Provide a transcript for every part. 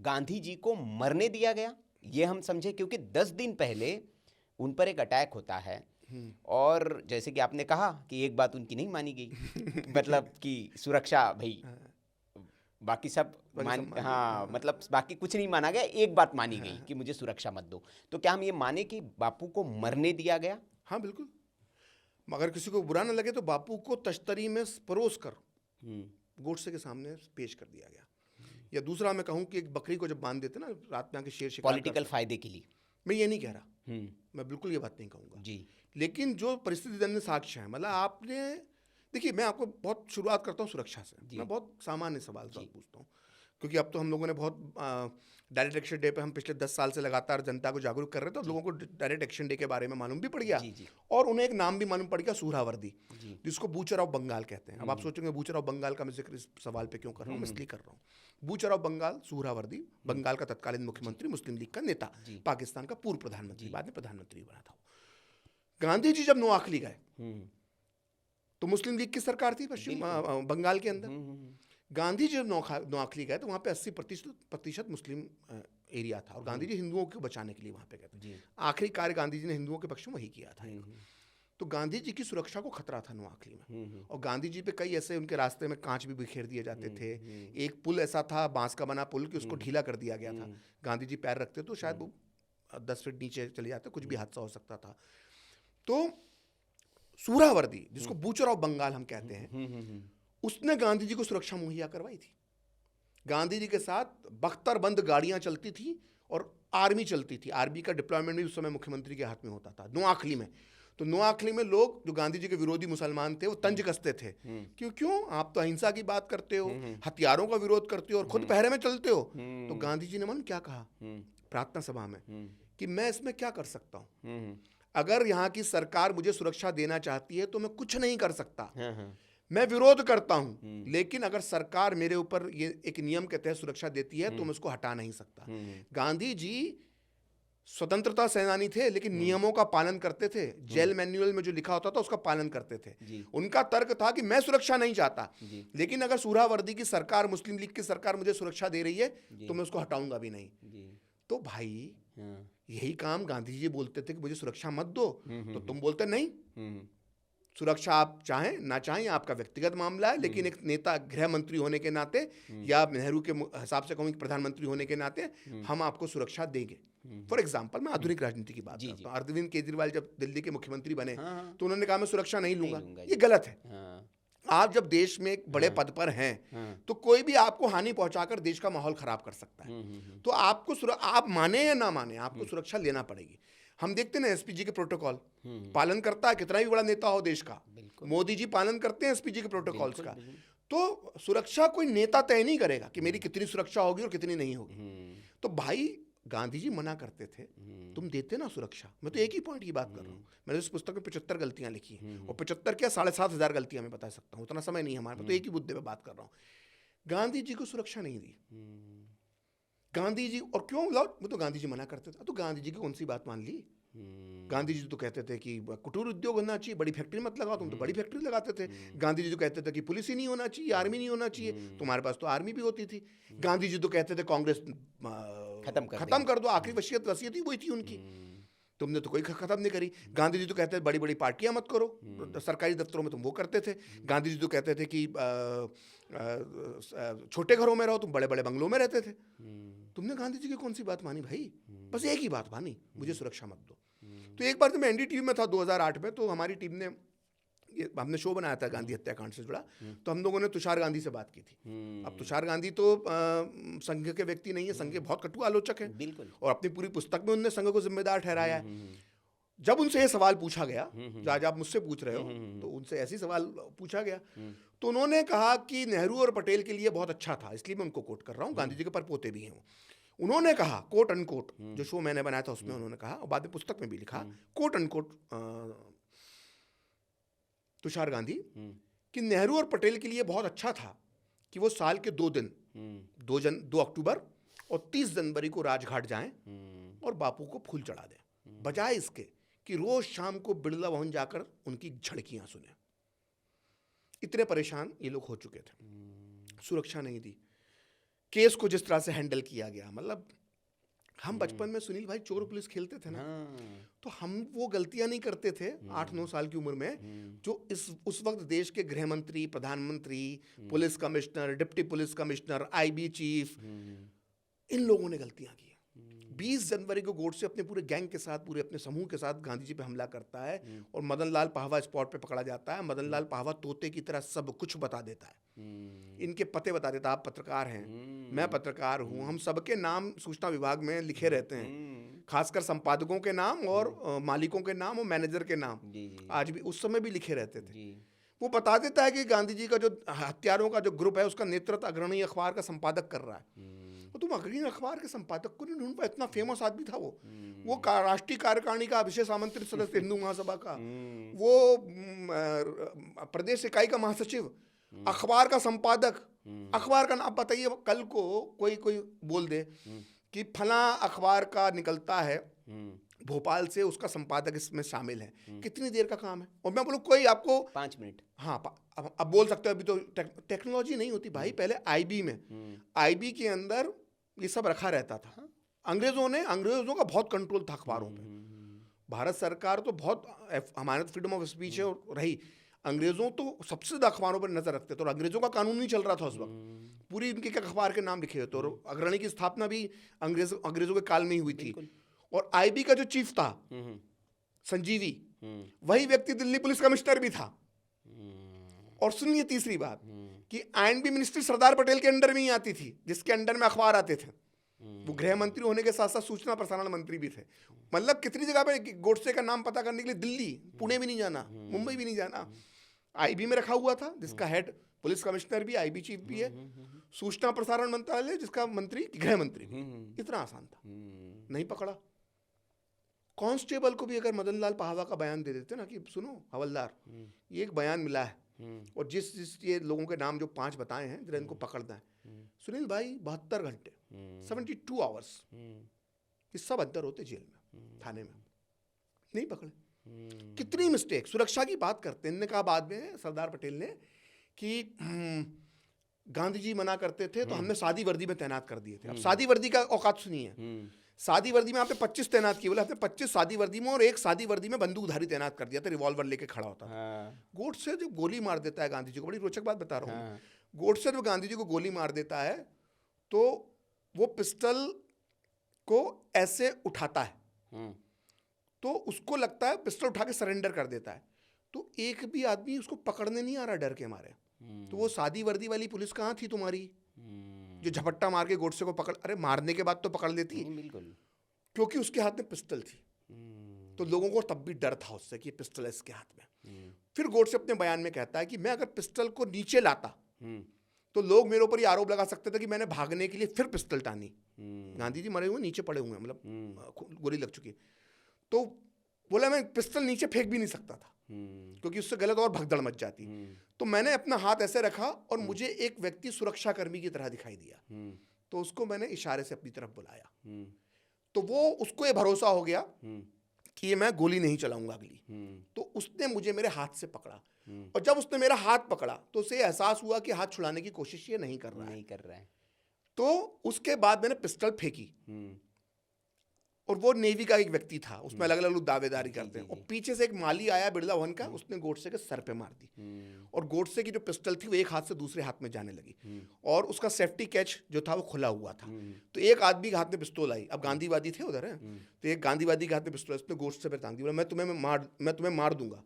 गांधी जी को मरने दिया गया, ये हम समझे, क्योंकि 10 दिन पहले उन पर एक अटैक होता है और जैसे कि आपने कहा कि एक बात उनकी नहीं मानी गई, मतलब कि सुरक्षा भाई, बाकी सब हाँ, मतलब बाकी कुछ नहीं माना गया, एक बात मानी गई कि मुझे सुरक्षा मत दो। तो क्या हम ये माने कि बापू को मरने दिया गया? हाँ बिल्कुल। मगर किसी को बुरा ना लगे तो बापू को तश्तरी में परोस कर गोडसे के सामने पेश कर दिया गया। या दूसरा मैं कहूँ कि एक बकरी को जब बांध देते ना रात में आके शेर शिकार पॉलिटिकल फायदे के लिए, मैं ये नहीं कह रहा, मैं बिल्कुल ये बात नहीं कहूँगा जी। लेकिन जो परिस्थिति जन्य साक्ष्य है, मतलब आपने देखिए, मैं आपको बहुत शुरुआत करता हूँ सुरक्षा से। मैं बहुत सामान्य सवाल पूछता हूँ, क्योंकि अब तो हम लोगों ने बहुत डायरेक्ट एक्शन डे पे हम पिछले 10 साल से लगातार जनता को जागरूक कर रहे थे, तो लोगों को डायरेक्ट एक्शन डे के बारे में मालूम भी पड़ गया। और उन्हें एक नाम भी मालूम पड़ गया, सुहरावर्दी, जिसको बूचर ऑफ बंगाल कहते हैं। अब आप सोचेंगे बूचर ऑफ बंगाल का मैं जिक्र इस सवाल पे क्यों कर रहा हूँ, मैं इसलिए कर रहा हूँ। बूचर ऑफ बंगाल सुहरावर्दी बंगाल का तत्कालीन मुख्यमंत्री, मुस्लिम लीग का नेता, पाकिस्तान का पूर्व प्रधानमंत्री, बाद में प्रधानमंत्री बना था। गांधी जी जब नोआखली गए तो मुस्लिम लीग की सरकार थी पश्चिम बंगाल के अंदर। गांधी जी जब नोआखली गए तो वहाँ पे 80% मुस्लिम एरिया था, और गांधी जी हिंदुओं को बचाने के लिए वहाँ पे गए थे। आखिरी कार्य गांधी जी ने हिंदुओं के पक्ष में वही किया था। तो गांधी जी की सुरक्षा को खतरा था नोआखली में, और गांधी जी पे कई ऐसे उनके रास्ते में कांच भी बिखेर दिए जाते थे। एक पुल ऐसा था, बांस का बना पुल, कि उसको ढीला कर दिया गया था। गांधी जी पैर रखते तो शायद वो 10 फीट नीचे चले जाते, कुछ भी हादसा हो सकता था। तो सुहरावर्दी, जिसको बूचर ऑफ बंगाल हम कहते हैं, उसने गांधी जी को सुरक्षा मुहैया करवाई थी। गांधी जी के साथ बख्तरबंद गाड़ियां चलती थी और आर्मी चलती थी। आर्मी का डिप्लॉयमेंट भी उस समय मुख्यमंत्री के हाथ में होता था नोआखली में। तो नोआखली में लोग जो गांधी जी के विरोधी मुसलमान थे वो तंज कसते थे, क्यों आप तो अहिंसा की बात करते हो, हथियारों का विरोध करते हो और खुद पहरे में चलते हो। तो गांधी जी ने मन क्या कहा प्रार्थना सभा में कि मैं इसमें क्या कर सकता हूं, अगर यहाँ की सरकार मुझे सुरक्षा देना चाहती है तो मैं कुछ नहीं कर सकता, मैं विरोध करता हूं, लेकिन अगर सरकार मेरे ऊपर ये एक नियम के तहत सुरक्षा देती है तो मैं उसको हटा नहीं सकता। गांधी जी स्वतंत्रता सेनानी थे, लेकिन नियमों का पालन करते थे। जेल मैनुअल में जो लिखा होता था उसका पालन करते थे। उनका तर्क था कि मैं सुरक्षा नहीं चाहता, लेकिन अगर सुहरावर्दी की सरकार, मुस्लिम लीग की सरकार मुझे सुरक्षा दे रही है तो मैं उसको हटाऊंगा भी नहीं। तो भाई यही काम गांधी जी बोलते थे कि मुझे सुरक्षा मत दो, तो तुम बोलते नहीं। सुरक्षा आप चाहें ना चाहें आपका व्यक्तिगत मामला है, लेकिन एक नेता, गृह मंत्री होने के नाते या नेहरू के हिसाब से कहूँ प्रधानमंत्री होने के नाते हम आपको सुरक्षा देंगे। फॉर एग्जाम्पल, मैं आधुनिक राजनीति की बात करता हूँ। अरविंद केजरीवाल जब दिल्ली के मुख्यमंत्री बने तो उन्होंने कहा मैं सुरक्षा नहीं लूंगा। ये गलत है। आप जब देश में एक बड़े पद पर हैं तो कोई भी आपको हानि पहुंचाकर देश का माहौल खराब कर सकता है। तो आपको आप माने या ना माने, आपको सुरक्षा लेना पड़ेगी। हम देखते हैं एसपीजी के प्रोटोकॉल पालन करता है, कितना भी बड़ा नेता हो देश का, मोदी जी पालन करते हैं एसपीजी के प्रोटोकॉल्स का। तो सुरक्षा कोई नेता तय नहीं करेगा कि मेरी कितनी सुरक्षा होगी और कितनी नहीं होगी। तो भाई गांधी जी मना करते थे, तुम देते ना सुरक्षा। मैं तो एक ही पॉइंट की बात कर रहा हूँ। मैंने इस पुस्तक में 75 गलतियां लिखी हैं, और 75 क्या 7,500 गलतियां मैं बता सकता हूँ, उतना समय नहीं हमारे पास, तो एक ही मुद्दे पे बात कर रहा हूँ। गांधी जी को सुरक्षा नहीं दी गांधी जी, और क्यों लॉर्ड, वो तो गांधी जी मना करते थे। तो गांधी जी की कौन सी बात मान ली? गांधी जी तो कहते थे कि कुटीर उद्योग होना चाहिए, बड़ी फैक्ट्री मत लगाओ, तुम तो बड़ी फैक्ट्री लगाते थे। गांधी जी तो कहते थे कि पुलिस ही नहीं होना चाहिए, आर्मी नहीं होना चाहिए, तुम्हारे पास तो आर्मी भी होती थी। गांधी जी तो कहते थे कांग्रेस खत्म कर दो, आखिरी वसीयत ही वही थी उनकी, तुमने तो कोई खत्म नहीं करी। गांधी जी तो कहते थे बड़ी बड़ी पार्टियां मत करो, सरकारी दफ्तरों में तुम वो करते थे। गांधी जी तो कहते थे कि छोटे घरों में रहो, तुम बड़े बड़े बंगलों में रहते थे। तुमने गांधी जी की कौन सी बात मानी भाई? बस एक ही बात मानी, मुझे सुरक्षा मत दो। तो एक बार जब मैं एनडीटीवी में था 2008 में, तो हमारी टीम ने हमने शो बनाया था गांधी हत्याकांड से जुड़ा, तो हम लोगों ने तुषार गांधी से बात की थी। अब तुषार गांधी तो संघ के व्यक्ति नहीं है, संघ के बहुत कटु आलोचक हैं, और अपनी पूरी पुस्तक में उन्होंने संघ को जिम्मेदार ठहराया है। जब उनसे ये सवाल पूछा गया, आज आप मुझसे पूछ रहे हो, तो उनसे ऐसी सवाल पूछा गया, तो उन्होंने कहा कि नेहरू और पटेल के लिए बहुत अच्छा था, इसलिए मैं उनको कोट कर रहा हूँ, गांधी जी के परपोते भी हैं। उन्होंने कहा कोट अनकोट, जो शो मैंने बनाया था उसमें उन्होंने कहा, और बाद में पुस्तक में भी लिखा कोट अनकोट, तुषार गांधी, कि नेहरू और पटेल के लिए बहुत अच्छा था कि वो साल के 2 दिन 2 अक्टूबर और 30 जनवरी को राजघाट जाएं और बापू को फूल चढ़ा दें, बजाय इसके कि रोज शाम को बिड़ला भवन जाकर उनकी झड़कियां सुने। इतने परेशान ये लोग हो चुके थे, सुरक्षा नहीं दी। केस को जिस तरह से हैंडल किया गया, मतलब हम बचपन में सुनील भाई चोर पुलिस खेलते थे ना, तो हम वो गलतियां नहीं करते थे 8-9 साल की उम्र में जो उस वक्त देश के गृह मंत्री, प्रधानमंत्री, police commissioner, deputy police commissioner, IB chief, इन लोगों ने गलतियां की। 20 जनवरी को गोडसे अपने पूरे गैंग के साथ, पूरे अपने समूह के साथ गांधी जी पे हमला करता है और मदन लाल पाहवा स्पॉट पे पकड़ा जाता है। मदन लाल पाहवा तोते की तरह सब कुछ बता देता है, इनके पते बता देता है, आप पत्रकार हैं, मैं पत्रकार हूँ, हम सबके नाम सूचना विभाग में लिखे रहते हैं, खासकर संपादकों के नाम और मालिकों के नाम और मैनेजर के नाम आज भी, उस समय भी लिखे रहते थे। वो बता देता है कि गांधी जी का जो हत्यारों का जो ग्रुप है उसका नेतृत्व अग्रणी अखबार का संपादक कर रहा है। तो तुम अग्रणी अखबार के संपादक को नहीं ढूंढ पाए, इतना फेमस आदमी था वो राष्ट्रीय कार्यकारिणी का विशेष आमंत्रित सदस्य हिंदू महासभा का, वो प्रदेश इकाई का महासचिव, अखबार का संपादक, अखबार का नाम बताइए। कल को कोई बोल दे कि फला अखबार का निकलता है भोपाल से, उसका संपादक इसमें शामिल है, कितनी देर का काम है? और मैं बोलूँ कोई आपको 5 मिनट, हाँ अब बोल सकते हो, अभी तो टेक्नोलॉजी नहीं होती भाई। पहले आईबी में, आईबी के अंदर ये सब रखा रहता था। अंग्रेजों का बहुत कंट्रोल था अखबारों पे। भारत सरकार तो बहुत, हमारे तो फ्रीडम ऑफ स्पीच है रही, अंग्रेजों तो सबसे ज्यादा अखबारों पर नजर रखते थे और अंग्रेजों का कानून नहीं चल रहा था उस वक्त, पूरी इनके अखबार के नाम लिखे होते, और अग्रणी की स्थापना भी अंग्रेजों के काल में ही हुई थी। और आईबी का जो चीफ था संजीवी, वही व्यक्ति दिल्ली पुलिस कमिश्नर भी था। और सुनिए तीसरी बात कि आईएनबी मिनिस्ट्री सरदार पटेल के अंडर में ही आती थी, जिसके अंडर में अखबार आते थे। वो गृह मंत्री होने के साथ साथ सूचना प्रसारण मंत्री भी थे। मतलब कितनी जगह पे गोडसे का नाम पता करने के लिए दिल्ली, पुणे भी नहीं जाना, मुंबई भी नहीं जाना, आईबी में रखा हुआ था, जिसका हेड पुलिस कमिश्नर भी, आईबी चीफ भी है, सूचना प्रसारण मंत्रालय जिसका मंत्री गृह मंत्री भी। इतना आसान था, नहीं पकड़ा। कांस्टेबल को भी अगर मदन लाल पाहवा का बयान दे देते ना कि सुनो हवलदार, ये एक बयान मिला है और जिस ये लोगों के नाम जो 5 बताए हैं जरा इनको पकड़ना है, सुनील भाई 72 घंटे 72 आवर्स ये सब अंदर होते जेल में, थाने में, नहीं पकड़े। कितनी मिस्टेक, सुरक्षा की बात करते हैं। इन्होंने कहा बाद में सरदार पटेल ने कि गांधी जी मना करते थे तो हमने सादी वर्दी में तैनात कर दिए थे। अब सादी वर्दी का औकात सुनिए, सादी वर्दी में आपने 25 तैनात किए, बोले आपने 25 सादी वर्दी में और एक सादी वर्दी में बंदूकधारी तैनात कर दिया था, रिवॉल्वर लेके खड़ा होता था। गोडसे जब गोली मार देता है गांधी जी को, बड़ी रोचक बात बता रहा हूँ, गोडसे जब गांधी जी को गोली मार देता है तो वो पिस्टल को ऐसे उठाता है, तो उसको लगता है पिस्टल उठा के सरेंडर कर देता है, तो एक भी आदमी उसको पकड़ने नहीं आ रहा डर के मारे। तो वो सादी वर्दी वाली पुलिस कहाँ थी तुम्हारी जो झपट्टा मार के गोडसे को पकड़, अरे मारने के बाद तो पकड़ लेती, बिल्कुल, क्योंकि उसके हाथ में पिस्टल थी। तो लोगों को तब भी डर था उससे कि पिस्टल है इसके हाथ में। फिर गोडसे अपने बयान में कहता है कि मैं अगर पिस्टल को नीचे लाता तो लोग मेरे ऊपर ये आरोप लगा सकते थे कि मैंने भागने के लिए फिर पिस्टल टानी। गांधी जी मरे हुए नीचे पड़े हुए हैं, मतलब गोली लग चुकी है। तो बोला मैं पिस्टल नीचे फेंक भी नहीं सकता था क्योंकि उससे गलत और भगदड़ मच जाती। तो मैंने अपना हाथ ऐसे रखा और मुझे एक व्यक्ति सुरक्षा कर्मी की तरह दिखाई दिया, तो उसको मैंने इशारे से अपनी तरफ बुलाया, तो वो उसको ये भरोसा हो गया कि ये मैं गोली नहीं चलाऊंगा अगली। तो उसने मुझे मेरे हाथ से पकड़ा और जब उसने मेरा हाथ पकड़ा तो उसे एहसास हुआ कि हाथ छुड़ाने की कोशिश ये नहीं कर रहा है। तो उसके बाद मैंने पिस्टल फेंकी और वो नेवी का एक व्यक्ति था, उसमें अलग अलग लोग दावेदारी करते हैं, और पीछे से एक माली आया बिरला भवन का, उसने गोडसे के सर पे मार दी और गोडसे की जो पिस्टल थी वो एक हाथ से दूसरे हाथ में जाने लगी और उसका सेफ्टी कैच जो था वो खुला हुआ था। तो एक आदमी के हाथ में पिस्तौल आई, अब गांधीवादी थे उधर है, तो एक गांधीवादी के हाथ में पिस्तौल, उसने गोडसे पे टांग दी, बोला मैं तुम्हें मार दूंगा।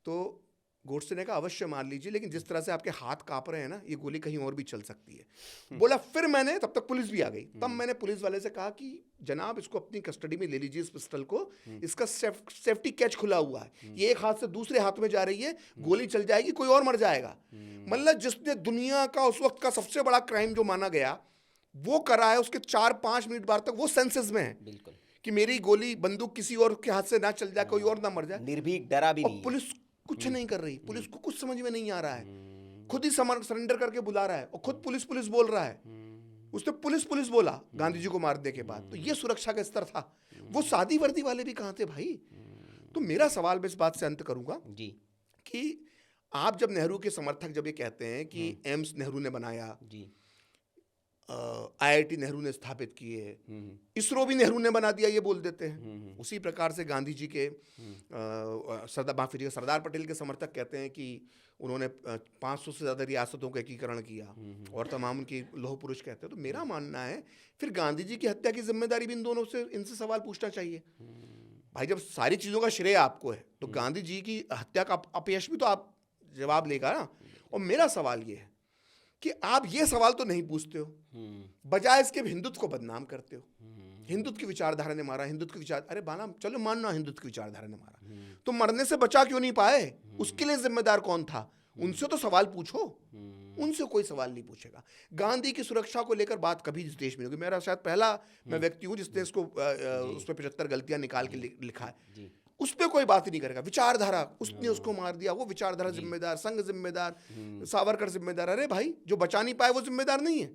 तो गोडसे ने कहा अवश्य मार लीजिए, लेकिन जिस तरह से आपके हाथ कांप रहे हैं ना, ये गोली कहीं और भी चल सकती है। बोला फिर मैंने, तब तक पुलिस भी आ गई, तब मैंने पुलिस वाले से कहा कि जनाब इसको अपनी कस्टडी में ले लीजिए, इस पिस्टल को, इसका सेफ्टी कैच खुला हुआ है, ये एक हाथ से दूसरे हाथ में जा रही है, गोली चल जाएगी, कोई और मर जाएगा। मतलब जिसने दुनिया का उस वक्त का सबसे बड़ा क्राइम जो माना गया वो करा है, उसके 4-5 मिनट बाद तक वो सेंसेस में है, बिल्कुल, कि मेरी गोली बंदूक किसी और के हाथ से ना चल जाए, कोई और ना मर जाए, निर्भीक, डरा भी नहीं। पुलिस कुछ नहीं कर रही, पुलिस को कुछ समझ में नहीं आ रहा है, खुद ही सरेंडर करके बुला रहा है और खुद पुलिस बोल रहा है। उसने पुलिस बोला गांधी जी को मारने के बाद। तो ये सुरक्षा का स्तर था। वो सादी वर्दी वाले भी कहाँ थे भाई? तो मेरा सवाल मैं इस बात से अंत करूंगा जी कि आप जब नेहरू के समर्थक जब ये कहते हैं कि एम्स नेहरू ने बनाया जी, IIT नेहरू ने स्थापित किए, इसरो भी नेहरू ने बना दिया, ये बोल देते हैं। उसी प्रकार से गांधी जी के सरदार पटेल के समर्थक कहते हैं कि उन्होंने 500 से ज़्यादा रियासतों का एकीकरण किया और तमाम उनकी लौह पुरुष कहते हैं। तो मेरा मानना है फिर गांधी जी की हत्या की जिम्मेदारी भी इन दोनों से, इनसे सवाल पूछना चाहिए। भाई जब सारी चीज़ों का श्रेय आपको है तो गांधी जी की हत्या का अपयश भी तो आप जवाब लेगा ना। और मेरा सवाल ये है कि आप ये सवाल तो नहीं पूछते हो, बजाय इसके हिंदुत्व को बदनाम करते हो। हिंदुत्व की विचारधारा ने मारा, हिंदुत्व की विचार, अरे बाला चलो मानना हिंदुत्व की विचारधारा ने मारा, तो मरने से बचा क्यों नहीं पाए? उसके लिए जिम्मेदार कौन था? उनसे तो सवाल पूछो। उनसे कोई सवाल नहीं पूछेगा। गांधी की सुरक्षा को लेकर बात कभी इस देश में होगी। मेरा शायद पहला मैं व्यक्ति हूँ जिसने इसको उस पर 75 गलतियां निकाल के लिखा है। उस पर कोई बात ही नहीं करेगा। विचारधारा, उसने उसको मार दिया, वो विचारधारा जिम्मेदार, संघ जिम्मेदार, सावरकर जिम्मेदार। अरे भाई जो बचा नहीं पाए वो जिम्मेदार नहीं है।